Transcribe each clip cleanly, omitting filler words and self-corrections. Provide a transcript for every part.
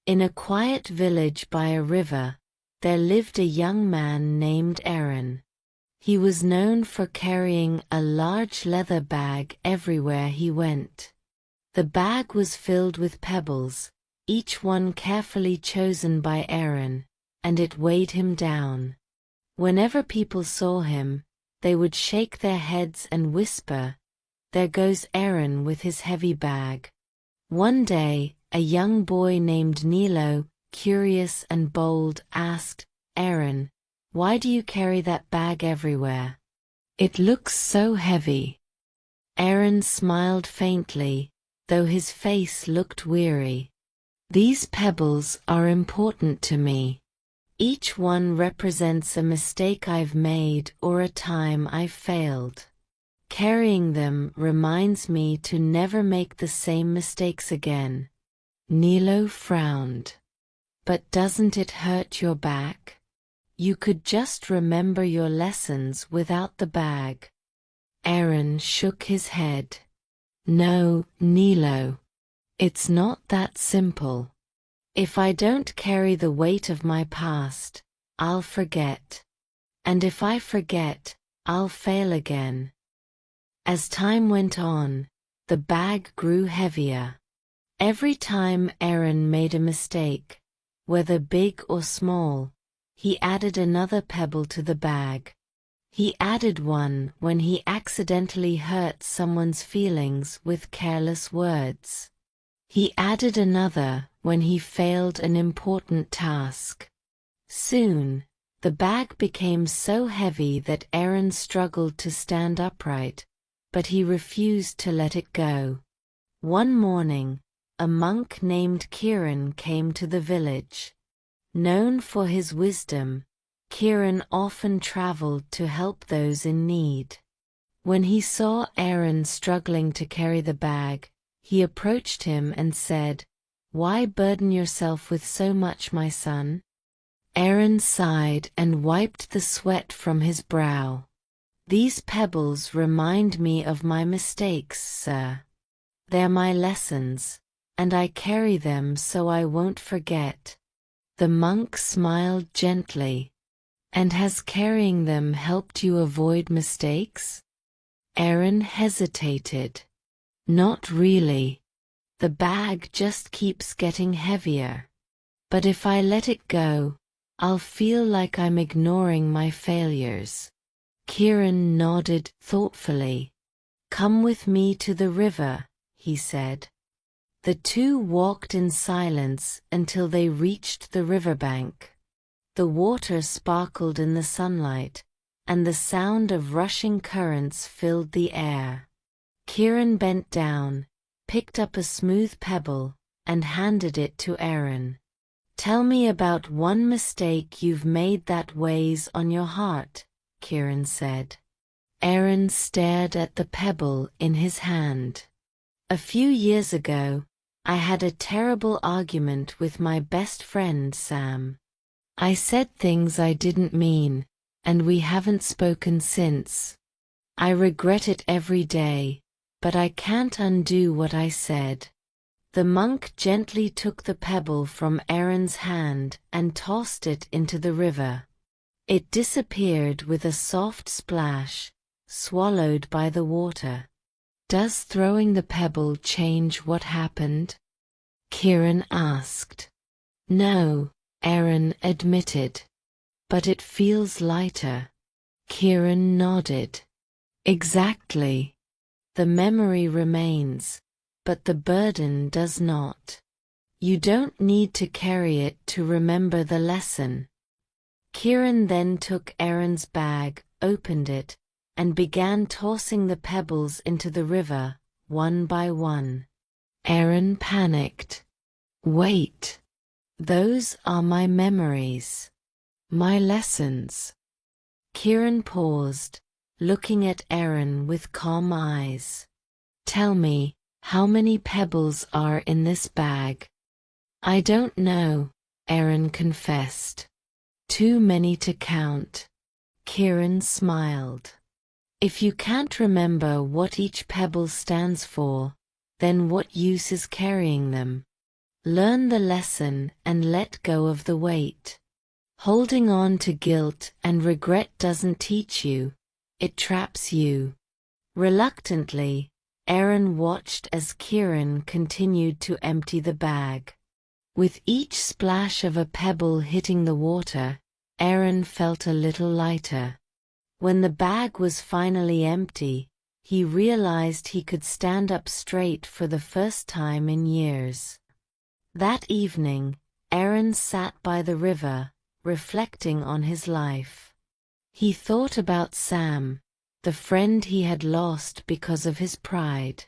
In a quiet village by a river, there lived a young man named Arin. He was known for carrying a large leather bag everywhere he went. The bag was filled with pebbles, each one carefully chosen by Arin, and it weighed him down. Whenever people saw him, they would shake their heads and whisper, "There goes Arin with his heavy bag." One day, a young boy named Nilo, curious and bold, asked, "Arin, why do you carry that bag everywhere? It looks so heavy." Arin smiled faintly, though his face looked weary. "These pebbles are important to me. Each one represents a mistake I've made or a time I've failed. Carrying them reminds me to never make the same mistakes again." Nilo frowned. "But doesn't it hurt your back? You could just remember your lessons without the bag." Arin shook his head. "No, Nilo. It's not that simple. If I don't carry the weight of my past, I'll forget. And if I forget, I'll fail again." As time went on, the bag grew heavier. Every time Arin made a mistake, whether big or small, he added another pebble to the bag. He added one when he accidentally hurt someone's feelings with careless words. He added another when he failed an important task. Soon, the bag became so heavy that Arin struggled to stand upright, but he refused to let it go. One morning, a monk named Kiran came to the village. Known for his wisdom, Kiran often traveled to help those in need. When he saw Arin struggling to carry the bag, he approached him and said, "Why burden yourself with so much, my son?" Arin sighed and wiped the sweat from his brow. "These pebbles remind me of my mistakes, sir. They're my lessons, and I carry them so I won't forget." The monk smiled gently. "And has carrying them helped you avoid mistakes?" Arin hesitated. "Not really. The bag just keeps getting heavier. But if I let it go, I'll feel like I'm ignoring my failures." Kiran nodded thoughtfully. "Come with me to the river," he said. The two walked in silence until they reached the riverbank. The water sparkled in the sunlight, and the sound of rushing currents filled the air. Kiran bent down, picked up a smooth pebble, and handed it to Arin. "Tell me about one mistake you've made that weighs on your heart," Kiran said. Arin stared at the pebble in his hand. "A few years ago, I had a terrible argument with my best friend Sam. I said things I didn't mean, and we haven't spoken since. I regret it every day, but I can't undo what I said." The monk gently took the pebble from Arin's hand and tossed it into the river. It disappeared with a soft splash, swallowed by the water. "Does throwing the pebble change what happened?" Kiran asked. "No," Arin admitted. "But it feels lighter." Kiran nodded. "Exactly. The memory remains, but the burden does not. You don't need to carry it to remember the lesson." Kiran then took Arin's bag, opened it, and began tossing the pebbles into the river, one by one. Arin panicked. "Wait. Those are my memories. My lessons." Kiran paused, looking at Arin with calm eyes. "Tell me, how many pebbles are in this bag?" "I don't know," Arin confessed. "Too many to count." Kiran smiled. If you can't remember what each pebble stands for, then what use is carrying them? Learn the lesson and let go of the weight. Holding on to guilt and regret doesn't teach you, it traps you. Reluctantly, Arin watched as Kieran continued to empty the bag. With each splash of a pebble hitting the water, Arin felt a little lighter. When the bag was finally empty, he realized he could stand up straight for the first time in years. That evening, Arin sat by the river, reflecting on his life. He thought about Sam, the friend he had lost because of his pride.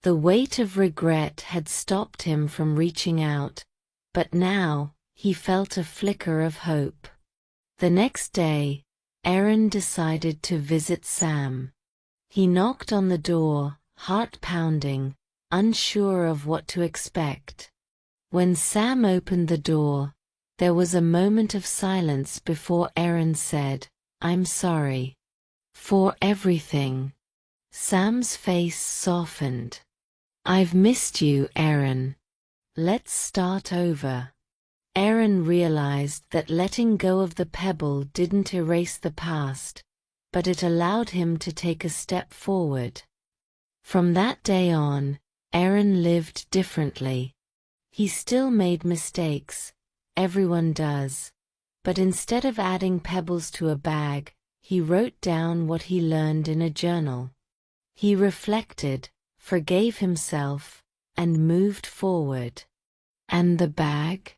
The weight of regret had stopped him from reaching out, but now, he felt a flicker of hope. The next day, Arin decided to visit Sam. He knocked on the door, heart pounding, unsure of what to expect. When Sam opened the door, there was a moment of silence before Arin said, "I'm sorry for everything." Sam's face softened. "I've missed you, Arin. Let's start over." Arin realized that letting go of the pebble didn't erase the past, but it allowed him to take a step forward. From that day on, Arin lived differently. He still made mistakes, everyone does, but instead of adding pebbles to a bag, he wrote down what he learned in a journal. He reflected, forgave himself, and moved forward. And the bag?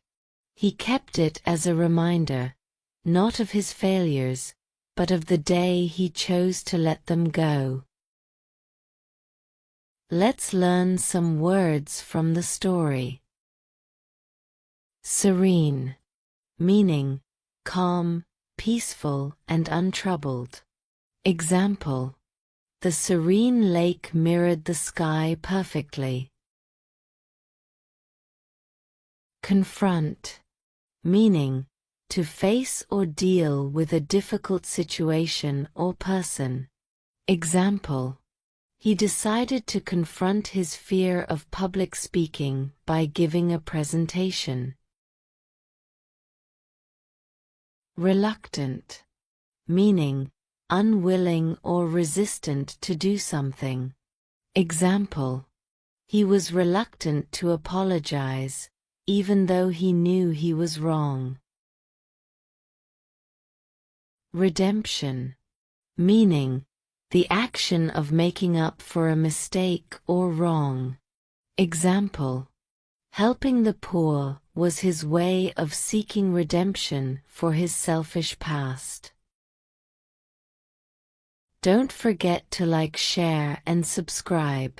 He kept it as a reminder, not of his failures, but of the day he chose to let them go. Let's learn some words from the story. Serene, meaning calm, peaceful, and untroubled. Example: the serene lake mirrored the sky perfectly. Confront, meaning to face or deal with a difficult situation or person. Example: he decided to confront his fear of public speaking by giving a presentation. Reluctant, meaning unwilling or resistant to do something. Example: he was reluctant to apologize, even though he knew he was wrong. Redemption, meaning the action of making up for a mistake or wrong. Example: helping the poor was his way of seeking redemption for his selfish past. Don't forget to like, share, and subscribe.